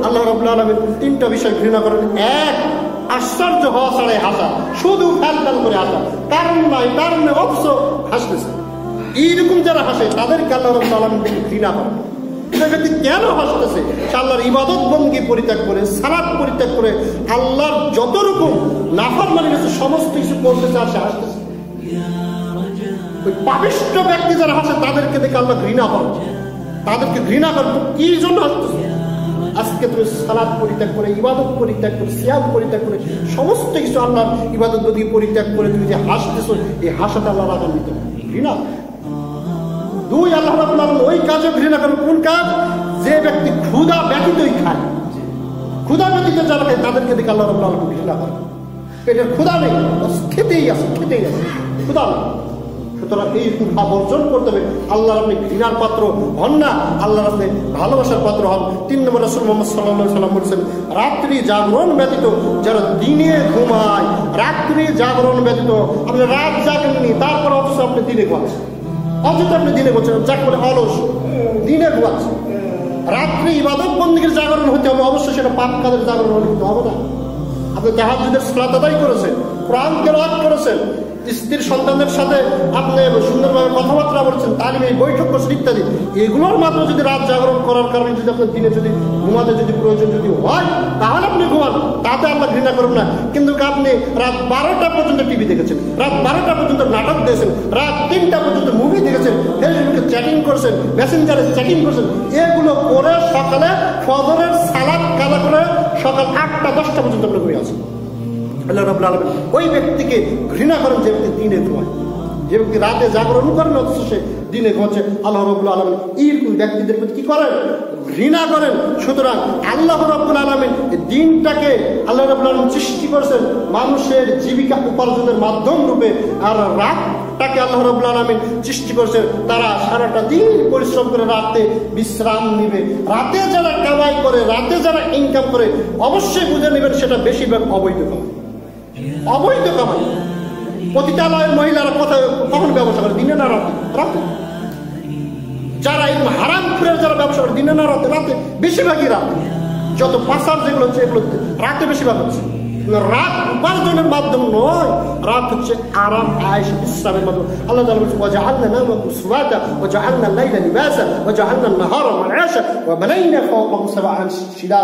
আল্লাহ রাব্বুল আলামিন তিনটা বিষয় ঘৃণা করেন। এক, আশ্চর্য হওয়া ছাড়াই হাসা, শুধু ফ্যাল ফ্যাল করে হাসা, কারণ নাই কারণ নেই অথচ হাসতেছে। এইরকম যারা হাসে তাদেরকে আল্লাহ রাব্বুল আলামিন দেখে ঘৃণা করেন। ব্যক্তি কেন হাসতেছে? সে আল্লাহর ইবাদত বন্দী পরিত্যাগ করে, সালাত পরিত্যাগ করে, আল্লাহর যত রকম নাফরমানি আছে সমস্ত কিছু করতেছে আর সে হাসতেছে। ওই পাপিষ্ঠ ব্যক্তি যারা হাসে তাদেরকে দেখে আল্লাহ ঘৃণা করেন। তাদেরকে ঘৃণা করেন কি জন্য হাসতেছে? আজকে তুমি সালাত পরিত্যাগ করে, ইবাদত পরিত্যাগ করে, সিয়াম পরিত্যাগ করে, সমস্ত কিছু আল্লাহর ইবাদত বন্দী পরিত্যাগ করে তুমি যে হাসতেছো, এই হাসাটা আল্লাহ রাগান্বিত, ঘৃণা। দুই, আল্লাহ রাব্বুল আলামিন ওই কাজে ঘৃণা করেন। কোন কাজ? যে ব্যক্তি ক্ষুধা ব্যতীতই খায়, ক্ষুধা ব্যতীত যারা খায় তাদেরকে দেখে আল্লাহ রাব্বুল আলামিন ঘৃণা করেন। পেটের ক্ষুধা নেই, খেতেই আছে ক্ষুধা নেই। সুতরাং এই ক্ষুধা বর্জন করতে হবে। আল্লাহর আপনি ঘৃণার পাত্র হন না, আল্লাহর আপনি ভালোবাসার পাত্র হন। 3 নম্বর রাসূল মুহাম্মদ সাল্লাল্লাহু আলাইহি ওয়াসাল্লাম বলেছেন, রাত্রি জাগরণ ব্যতীত যারা দিনে ঘুমায়, রাত্রি জাগরণ ব্যতীত আপনি রাত জাগেননি, তারপর অথচ আপনি দিনে ঘুমাচ্ছেন, অথচ আপনি দিনে ঘুমাচ্ছেন, যাকে বলে অলস, দিনে ঘুমাচ্ছেন। রাত্রি ইবাদত বন্দেগীর জাগরণ হতে হবে, অবশ্যই সেটা পাপ কাজের জাগরণ হতে হবে না। আপনি তাহাজ্জুদের সালাত আদায় করেছেন, কোরআন তেলাওয়াত করেছেন, স্ত্রীর সন্তানদের সাথে আপনি সুন্দরভাবে কথাবার্তা বলছেন, তালিমে বৈঠক করছেন ইত্যাদি, এগুলোর মাত্র যদি রাত জাগরণ করার কারণে যদি আপনার দিনে যদি ঘুমাতে যদি প্রয়োজন যদি হয় তাহলে আপনি ঘুমান, তাতে আল্লাহ ঘৃণা করবেন না। কিন্তু আপনি রাত 12টা পর্যন্ত টিভি দেখেছেন, রাত 12টা পর্যন্ত নাটক দেখেছেন, রাত 3টা পর্যন্ত মুভি দেখেছেন, ফেসবুকে চ্যাটিং করছেন, মেসেঞ্জারে চ্যাটিং করছেন, এগুলো করে সকালে ফজরের সালাত কাজা করে সকাল 8টা 10টা পর্যন্ত আপনি ঘুমিয়ে আছেন। আল্লাহ রাব্বুল আলামিন ওই ব্যক্তিকে ঘৃণা করেন যে ব্যক্তি দিনে ঘুমায়, যে ব্যক্তি রাতে জাগরণ করেন অথচ সে দিনে ঘুমাচ্ছে। আল্লাহ রাব্বুল আলামিন এইরকম ব্যক্তিদের প্রতি কি করেন? ঘৃণা করেন। সুতরাং আল্লাহ রাব্বুল আলামিন দিনটাকে আল্লাহ রাব্বুল আলামিন সৃষ্টি করেছেন মানুষের জীবিকা উপার্জনের মাধ্যম রূপে, আর রাতটাকে আল্লাহ রাব্বুল আলামিন সৃষ্টি করেছেন তারা সারাটা দিন পরিশ্রম করে রাতে বিশ্রাম নিবে। রাতে যারা কামাই করে, রাতে যারা ইনকাম করে, অবশ্যই বুঝে নেবেন সেটা বেশিরভাগ অবৈধ কামাই, অবৈধ কামাই। পতিতালয়ের মহিলারা কোথায় কখন ব্যবসা করে? দিনে না রাতে? রাতে। যারা এই হারাম খুরের যারা ব্যবসা করে দিনে না রাতে? রাতে, বেশিরভাগই রাতে। যত পাচার যেগুলো হচ্ছে এগুলো রাতে বেশিরভাগ হচ্ছে। রাত উপার্জনের মাধ্যম নয়, রাত হচ্ছে আরাম, আয়েশ, বিশ্রামের মাধ্যম। আল্লাহ তাআলা বলেছেন, ওয়াজআলনা নাওমাকুম সুবাতা ওয়াজআলনা আল-লাইলা লিবাসা ওয়াজআলনা আন-নাহারা মা'আশা ওয়া বানাইনা ফাওকাকুম সাবআন শিদাদা।